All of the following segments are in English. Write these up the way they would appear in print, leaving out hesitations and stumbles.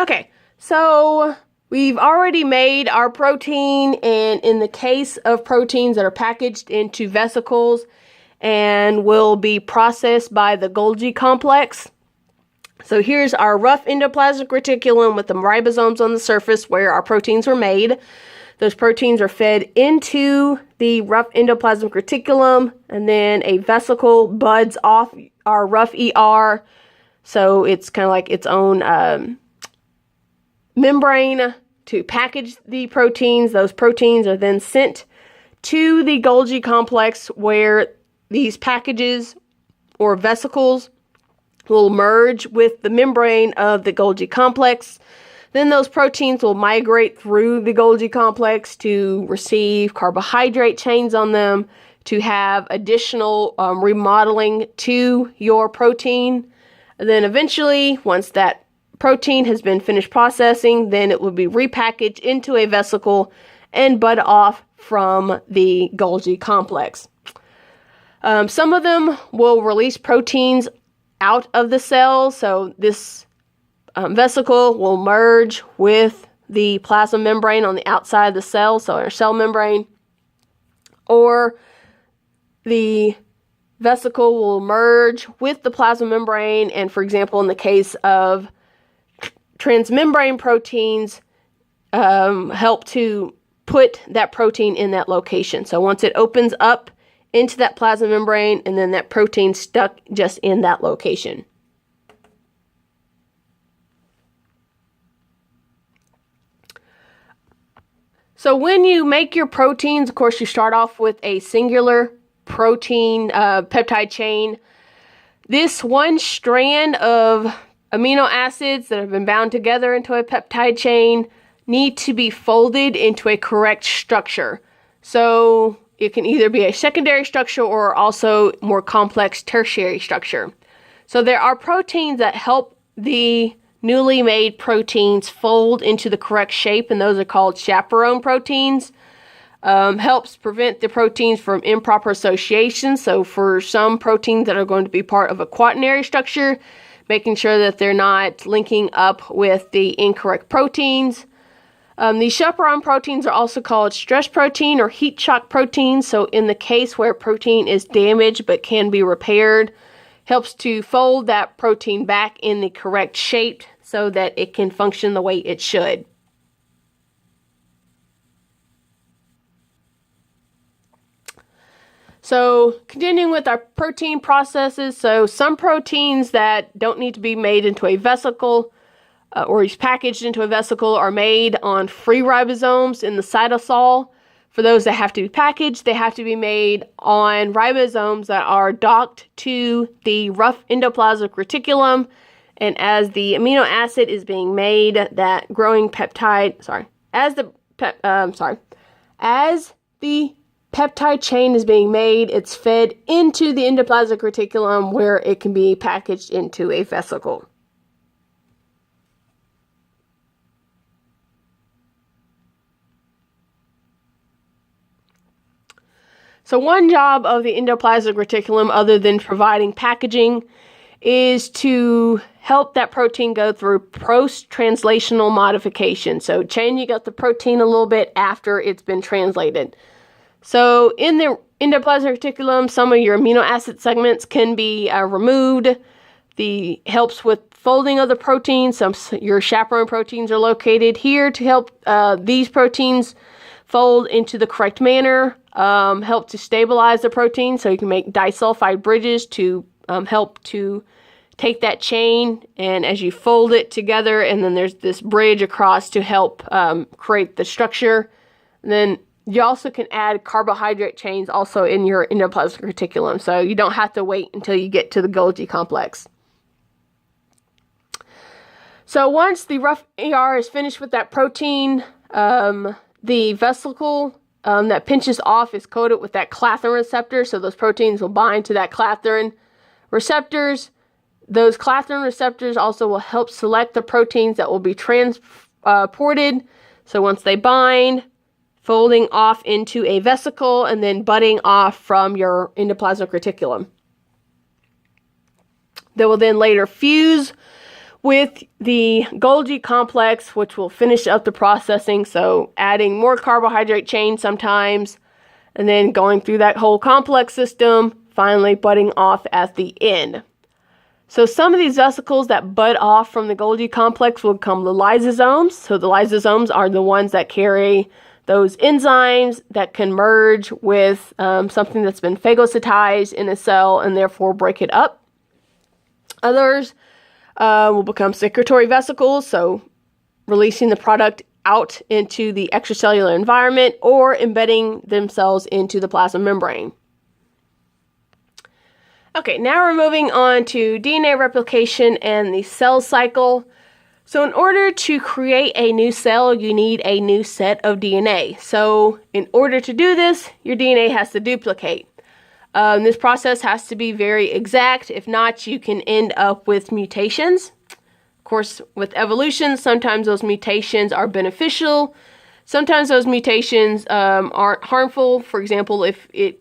Okay, so we've already made our protein, and in the case of proteins that are packaged into vesicles and will be processed by the Golgi complex. So here's our rough endoplasmic reticulum with the ribosomes on the surface where our proteins were made. Those proteins are fed into the rough endoplasmic reticulum, and then a vesicle buds off our rough ER. So it's kind of like its own membrane to package the proteins. Those proteins are then sent to the Golgi complex where these packages or vesicles will merge with the membrane of the Golgi complex. Then those proteins will migrate through the Golgi complex to receive carbohydrate chains on them to have additional remodeling to your protein. And then eventually, once that protein has been finished processing, then it will be repackaged into a vesicle and bud off from the Golgi complex. Some of them will release proteins out of the cell, so this vesicle will merge with the plasma membrane on the outside of the cell, so our cell membrane, or the vesicle will merge with the plasma membrane, and for example, in the case of transmembrane proteins, help to put that protein in that location. So once it opens up into that plasma membrane, and then that protein stuck just in that location. So when you make your proteins, of course, you start off with a singular protein peptide chain. This one strand of amino acids that have been bound together into a peptide chain need to be folded into a correct structure. So it can either be a secondary structure or also more complex tertiary structure. So there are proteins that help the newly made proteins fold into the correct shape, and those are called chaperone proteins. Helps prevent the proteins from improper association. So for some proteins that are going to be part of a quaternary structure, making sure that they're not linking up with the incorrect proteins. These chaperone proteins are also called stress protein or heat shock proteins. So in the case where protein is damaged but can be repaired, helps to fold that protein back in the correct shape so that it can function the way it should. So continuing with our protein processes, so some proteins that don't need to be made into a vesicle or is packaged into a vesicle are made on free ribosomes in the cytosol. For those that have to be packaged, they have to be made on ribosomes that are docked to the rough endoplasmic reticulum. And as the amino acid is being made, that growing peptide, as the peptide chain is being made, it's fed into the endoplasmic reticulum where it can be packaged into a vesicle. So one job of the endoplasmic reticulum, other than providing packaging, is to help that protein go through post-translational modification. So changing up the protein a little bit after it's been translated. So in the endoplasmic reticulum, some of your amino acid segments can be removed. The helps with folding of the protein. Your chaperone proteins are located here to help these proteins fold into the correct manner. Help to stabilize the protein, so you can make disulfide bridges to help to take that chain, and as you fold it together, and then there's this bridge across to help create the structure. And then you also can add carbohydrate chains also in your endoplasmic reticulum, so you don't have to wait until you get to the Golgi complex. So once the rough ER is finished with that protein, the vesicle that pinches off is coated with that clathrin receptor, so those proteins will bind to that clathrin receptors. Those clathrin receptors also will help select the proteins that will be transported. So once they bind, folding off into a vesicle and then budding off from your endoplasmic reticulum. They will then later fuse with the Golgi complex, which will finish up the processing, so adding more carbohydrate chain sometimes, and then going through that whole complex system, finally budding off at the end. So some of these vesicles that bud off from the Golgi complex will become the lysosomes. So the lysosomes are the ones that carry those enzymes that can merge with something that's been phagocytized in a cell and therefore break it up. Others will become secretory vesicles, so releasing the product out into the extracellular environment or embedding themselves into the plasma membrane. Okay, now we're moving on to DNA replication and the cell cycle. So in order to create a new cell, you need a new set of DNA. So in order to do this, your DNA has to duplicate. This process has to be very exact. If not, you can end up with mutations. Of course, with evolution, sometimes those mutations are beneficial. Sometimes those mutations aren't harmful. For example, if it's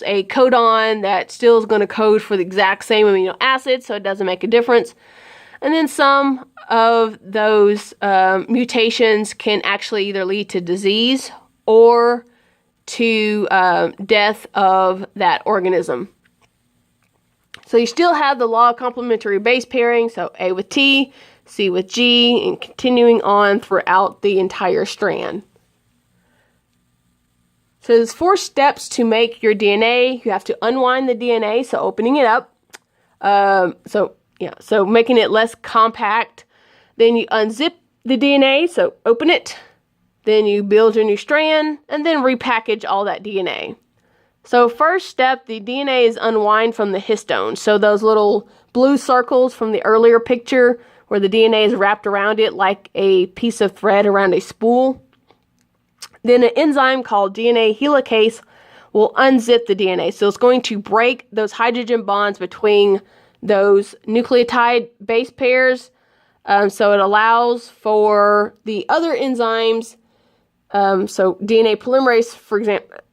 a codon that still is going to code for the exact same amino acid, so it doesn't make a difference. And then some of those mutations can actually either lead to disease or to death of that organism. So you still have the law of complementary base pairing, so A with T, C with G, and continuing on throughout the entire strand. So there's 4 steps to make your DNA. You have to unwind the DNA, so opening it up. So making it less compact. Then you unzip the DNA, so open it. Then you build your new strand, and then repackage all that DNA. So first step, the DNA is unwind from the histone. So those little blue circles from the earlier picture where the DNA is wrapped around it like a piece of thread around a spool. Then an enzyme called DNA helicase will unzip the DNA. So it's going to break those hydrogen bonds between those nucleotide base pairs. So it allows for the other enzymes, so DNA polymerase, for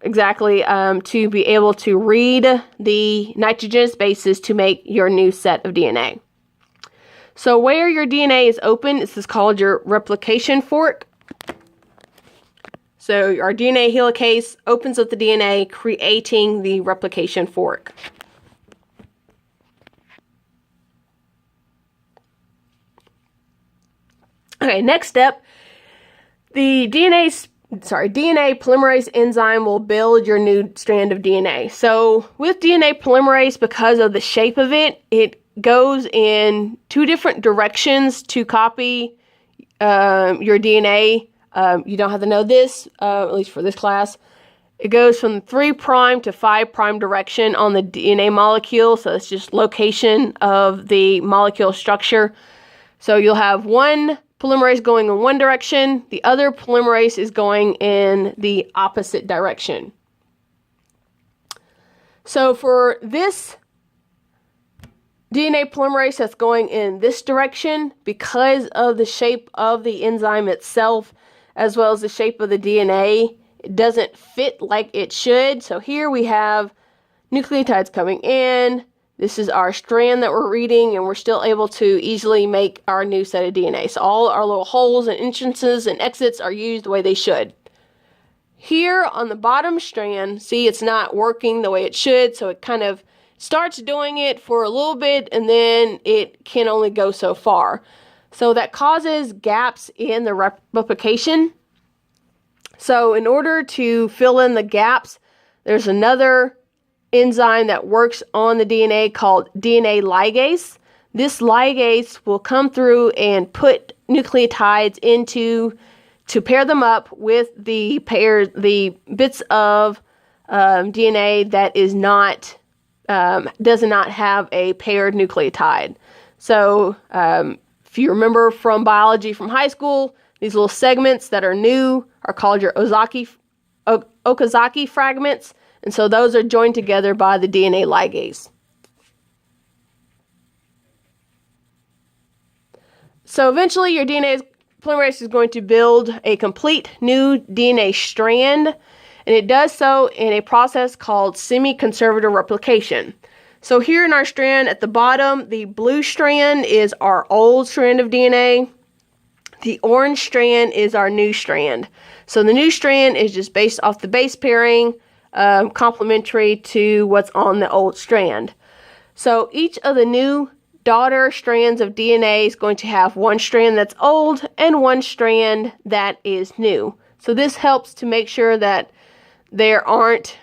example, to be able to read the nitrogenous bases to make your new set of DNA. So where your DNA is open, this is called your replication fork. So our DNA helicase opens up the DNA, creating the replication fork. Okay, next step, the DNA polymerase enzyme will build your new strand of DNA. So with DNA polymerase, because of the shape of it, it goes in 2 different directions to copy your DNA. You don't have to know this, at least for this class. It goes from 3' to 5' direction on the DNA molecule. So it's just location of the molecule structure. So you'll have one polymerase going in one direction. The other polymerase is going in the opposite direction. So for this DNA polymerase that's going in this direction, because of the shape of the enzyme itself, as well as the shape of the DNA, it doesn't fit like it should. So here we have nucleotides coming in. This is our strand that we're reading, and we're still able to easily make our new set of DNA. So all our little holes and entrances and exits are used the way they should. Here on the bottom strand, see, it's not working the way it should, so it kind of starts doing it for a little bit, and then it can only go so far. So that causes gaps in the replication. So in order to fill in the gaps, there's another enzyme that works on the DNA called DNA ligase. This ligase will come through and put nucleotides to pair them up with the bits of DNA that is not does not have a paired nucleotide. So if you remember from biology from high school, these little segments that are new are called your Okazaki fragments. And so those are joined together by the DNA ligase. So eventually your DNA polymerase is going to build a complete new DNA strand, and it does so in a process called semi-conservative replication. So here in our strand at the bottom, the blue strand is our old strand of DNA. The orange strand is our new strand. So the new strand is just based off the base pairing, complementary to what's on the old strand. So each of the new daughter strands of DNA is going to have one strand that's old and one strand that is new. So this helps to make sure that there aren't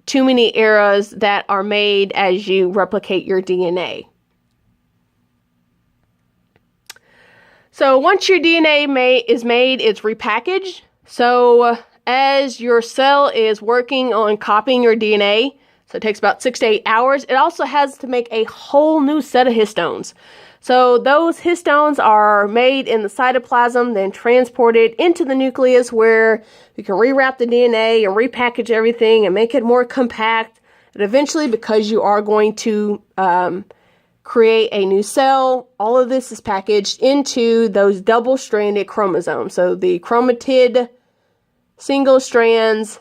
too many errors that are made as you replicate your DNA. So once your DNA is made, it's repackaged. So as your cell is working on copying your DNA, so it takes about 6 to 8 hours, it also has to make a whole new set of histones. So those histones are made in the cytoplasm, then transported into the nucleus where you can rewrap the DNA and repackage everything and make it more compact. And eventually, because you are going to create a new cell, all of this is packaged into those double-stranded chromosomes. So the chromatid single strands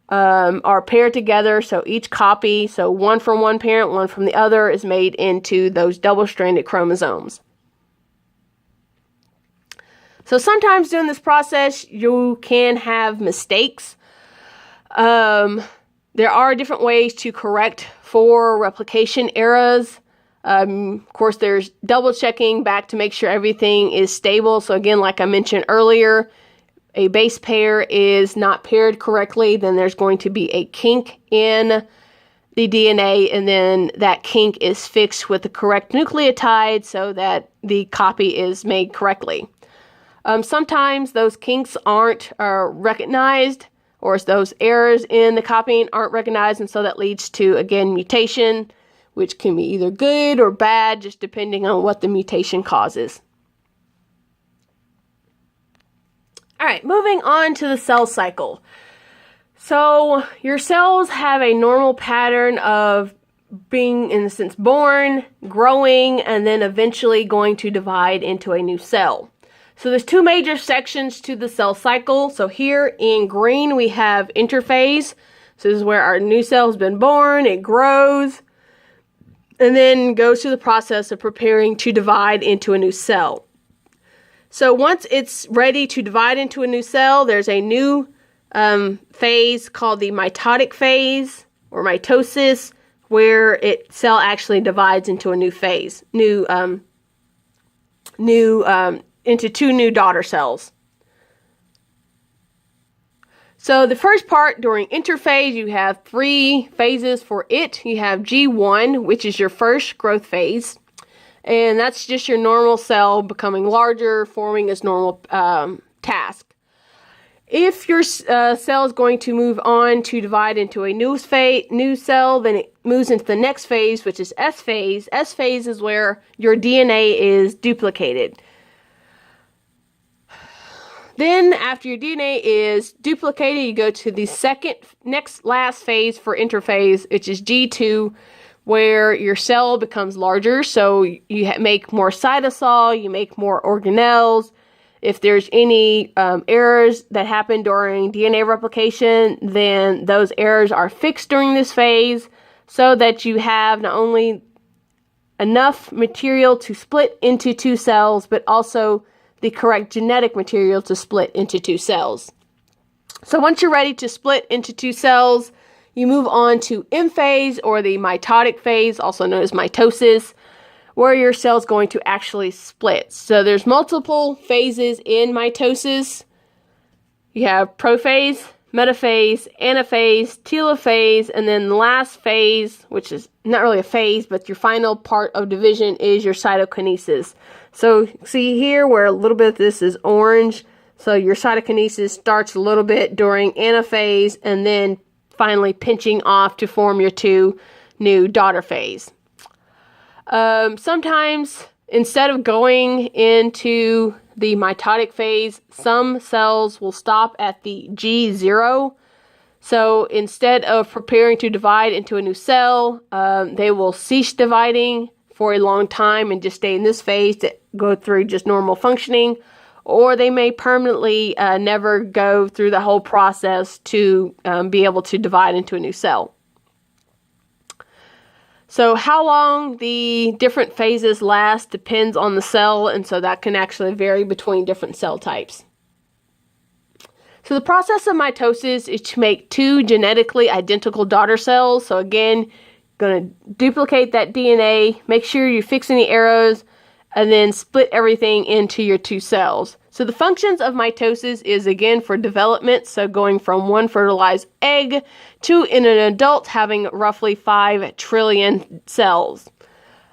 are paired together, so each copy, so one from one parent, one from the other, is made into those double-stranded chromosomes. So sometimes during this process, you can have mistakes. There are different ways to correct for replication errors. Of course, there's double checking back to make sure everything is stable. So again, like I mentioned earlier, a base pair is not paired correctly, then there's going to be a kink in the DNA, and then that kink is fixed with the correct nucleotide so that the copy is made correctly. Sometimes those kinks aren't recognized, or those errors in the copying aren't recognized, and so that leads to, again, mutation, which can be either good or bad, just depending on what the mutation causes. All right, moving on to the cell cycle. So your cells have a normal pattern of being, in a sense, born, growing, and then eventually going to divide into a new cell. So there's two major sections to the cell cycle. So here in green, we have interphase. So this is where our new cell has been born, it grows, and then goes through the process of preparing to divide into a new cell. So once it's ready to divide into a new cell, there's a new phase called the mitotic phase or mitosis, where cell actually divides into a new phase, into two new daughter cells. So the first part during interphase, you have 3 phases for it. You have G1, which is your first growth phase. And that's just your normal cell becoming larger, forming its normal task. If your cell is going to move on to divide into a new cell, then it moves into the next phase, which is S phase. S phase is where your DNA is duplicated. Then, after your DNA is duplicated, you go to the last phase for interphase, which is G2, where your cell becomes larger, so you make more cytosol, you make more organelles. If there's any errors that happen during DNA replication, then those errors are fixed during this phase so that you have not only enough material to split into 2 cells, but also the correct genetic material to split into 2 cells. So once you're ready to split into 2 cells, you move on to M phase, or the mitotic phase, also known as mitosis, where your cell is going to actually split. So there's multiple phases in mitosis. You have prophase, metaphase, anaphase, telophase, and then the last phase, which is not really a phase, but your final part of division, is your cytokinesis. So see here where a little bit of this is orange. So your cytokinesis starts a little bit during anaphase and then finally pinching off to form your 2 new daughter phase. Sometimes instead of going into the mitotic phase, some cells will stop at the G0. So instead of preparing to divide into a new cell, they will cease dividing for a long time and just stay in this phase to go through just normal functioning, or they may permanently never go through the whole process to be able to divide into a new cell. So how long the different phases last depends on the cell, and so that can actually vary between different cell types. So the process of mitosis is to make two genetically identical daughter cells. So again, going to duplicate that DNA, make sure you're fixing the arrows, and then split everything into your two cells. So the functions of mitosis is, again, for development, so going from one fertilized egg to in an adult having roughly 5 trillion cells.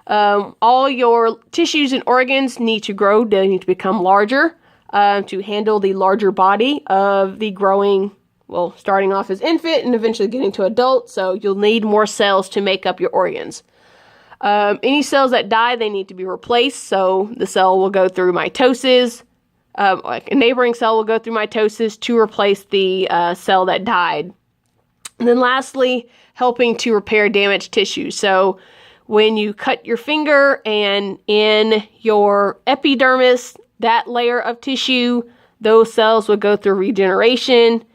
All your tissues and organs need to grow, they need to become larger to handle the larger body of the growing, well, starting off as infant and eventually getting to adult, so you'll need more cells to make up your organs. Any cells that die, they need to be replaced, so the cell will go through mitosis. Like a neighboring cell will go through mitosis to replace the cell that died. And then lastly, helping to repair damaged tissue. So when you cut your finger and in your epidermis, that layer of tissue, those cells will go through regeneration,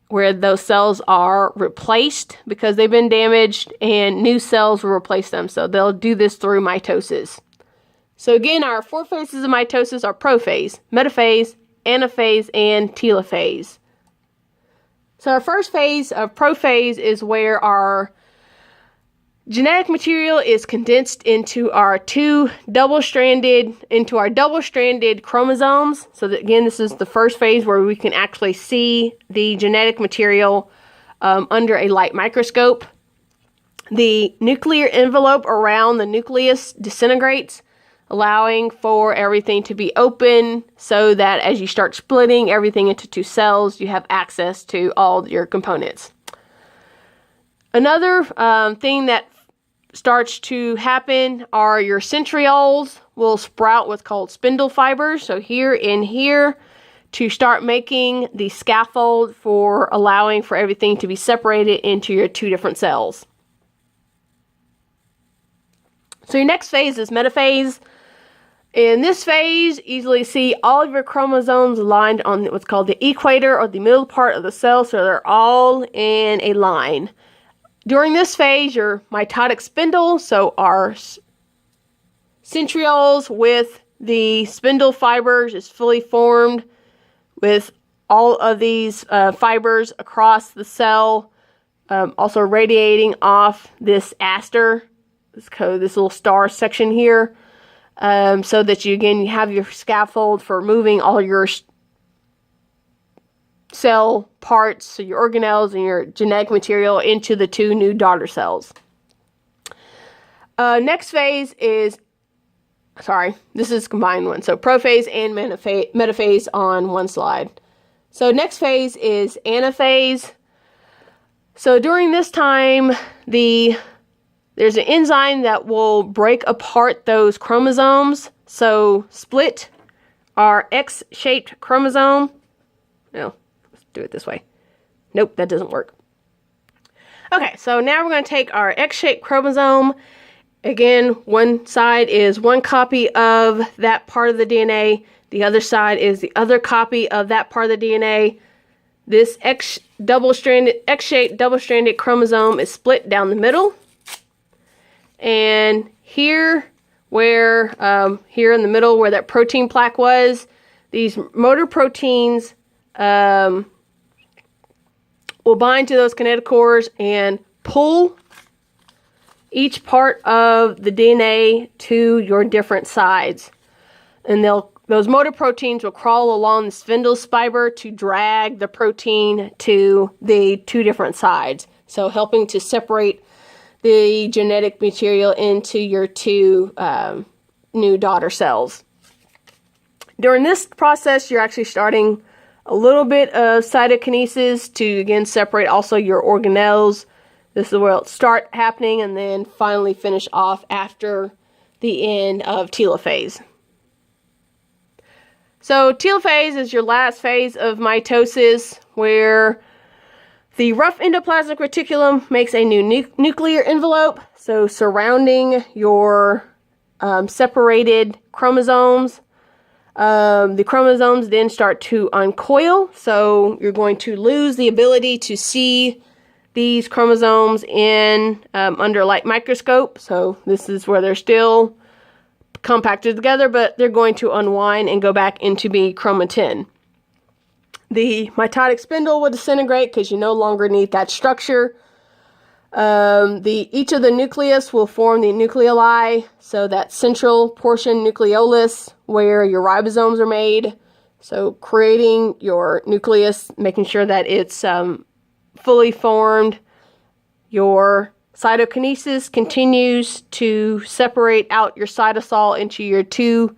where those cells are replaced because they've been damaged, and new cells will replace them. So they'll do this through mitosis. So again, our 4 phases of mitosis are prophase, metaphase, anaphase, and telophase. So our first phase of prophase is where our genetic material is condensed into our double-stranded chromosomes. So that, again, this is the first phase where we can actually see the genetic material under a light microscope. The nuclear envelope around the nucleus disintegrates, allowing for everything to be open so that as you start splitting everything into 2 cells, you have access to all your components. Another thing that starts to happen are your centrioles will sprout what's called spindle fibers. So here to start making the scaffold for allowing for everything to be separated into your 2 different cells. So your next phase is metaphase. In this phase, easily see all of your chromosomes aligned on what's called the equator, or the middle part of the cell, so they're all in a line. During this phase, your mitotic spindle, so our centrioles with the spindle fibers, is fully formed with all of these fibers across the cell, also radiating off this aster, this little star section here. So that you have your scaffold for moving all your cell parts, so your organelles and your genetic material, into the 2 new daughter cells. Next phase is, this is combined one, so prophase and metaphase on one slide. So next phase is anaphase. So during this time, there's an enzyme that will break apart those chromosomes. So split our X-shaped chromosome. No, let's do it this way. Nope, that doesn't work. Okay, so now we're going to take our X-shaped chromosome. Again, one side is one copy of that part of the DNA. The other side is the other copy of that part of the DNA. This X-shaped double-stranded chromosome is split down the middle. And here in the middle where that protein plaque was, these motor proteins will bind to those kinetochores and pull each part of the DNA to your different sides. And those motor proteins will crawl along the spindle fiber to drag the protein to the 2 different sides. So helping to separate the genetic material into your 2 new daughter cells. During this process, you're actually starting a little bit of cytokinesis to, again, separate also your organelles. This is where it'll start happening and then finally finish off after the end of telophase. So telophase is your last phase of mitosis, where the rough endoplasmic reticulum makes a new nuclear envelope, so surrounding your separated chromosomes. The chromosomes then start to uncoil, so you're going to lose the ability to see these chromosomes in under light microscope. So this is where they're still compacted together, but they're going to unwind and go back into being chromatin. The mitotic spindle will disintegrate because you no longer need that structure. Each of the nucleus will form the nucleoli, so that central portion nucleolus where your ribosomes are made. So creating your nucleus, making sure that it's fully formed. Your cytokinesis continues to separate out your cytosol into your two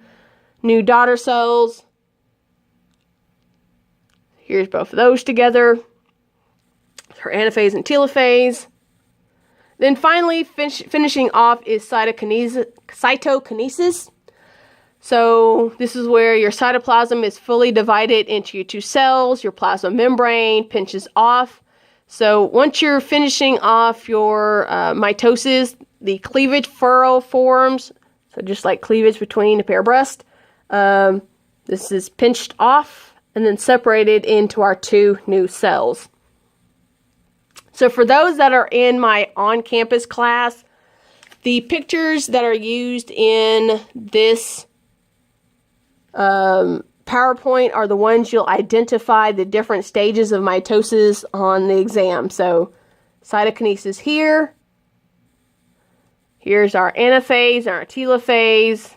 new daughter cells. Here's both of those together. Her anaphase and telophase. Then finally, finishing off is cytokinesis. So this is where your cytoplasm is fully divided into your two cells. Your plasma membrane pinches off. So once you're finishing off your mitosis, the cleavage furrow forms. So just like cleavage between a pair of breasts. This is pinched off and then separated into our two new cells. So for those that are in my on-campus class, the pictures that are used in this PowerPoint are the ones you'll identify the different stages of mitosis on the exam. So cytokinesis here. Here's our anaphase and our telophase.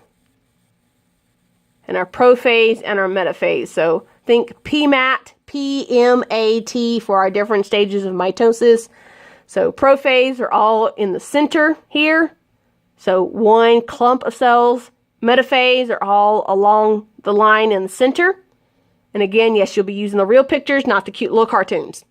And our prophase and our metaphase. So think PMAT, P-M-A-T for our different stages of mitosis. So prophase are all in the center here. So one clump of cells. Metaphase are all along the line in the center. And again, yes, you'll be using the real pictures, not the cute little cartoons.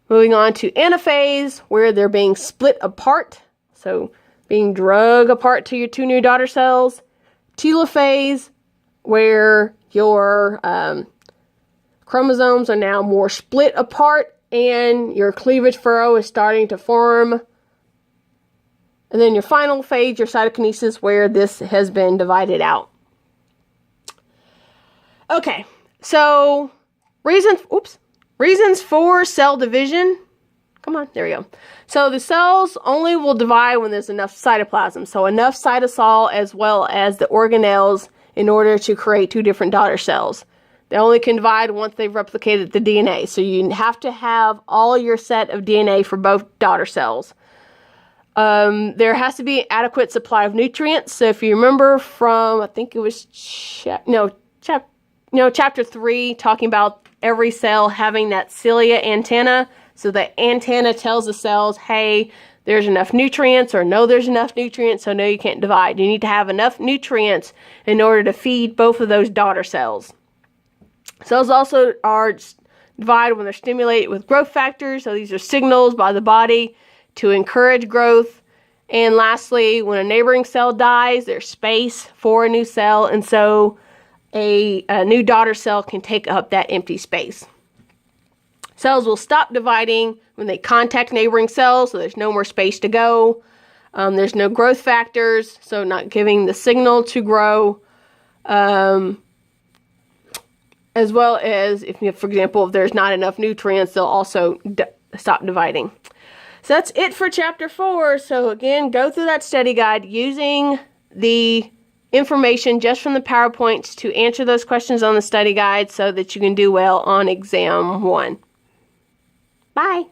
Moving on to anaphase, where they're being split apart. So being drug apart to your two new daughter cells. Telophase, where your chromosomes are now more split apart and your cleavage furrow is starting to form. And then your final phase, your cytokinesis, where this has been divided out. Okay, so reasons for cell division. Come on, there we go. So the cells only will divide when there's enough cytoplasm. So enough cytosol as well as the organelles in order to create two different daughter cells. They only can divide once they've replicated the DNA. So you have to have all your set of DNA for both daughter cells. There has to be adequate supply of nutrients. So if you remember from, I think it was chapter 3, talking about every cell having that cilia antenna. So the antenna tells the cells, hey, there's enough nutrients, or no, there's enough nutrients, so no, you can't divide. You need to have enough nutrients in order to feed both of those daughter cells. Cells also are divided when they're stimulated with growth factors. So these are signals by the body to encourage growth. And lastly, when a neighboring cell dies, there's space for a new cell, and so a new daughter cell can take up that empty space. Cells will stop dividing when they contact neighboring cells, so there's no more space to go. There's no growth factors, so not giving the signal to grow. As well as, for example, if there's not enough nutrients, they'll also stop dividing. So that's it for Chapter 4. So again, go through that study guide using the information just from the PowerPoints to answer those questions on the study guide so that you can do well on Exam 1. Bye.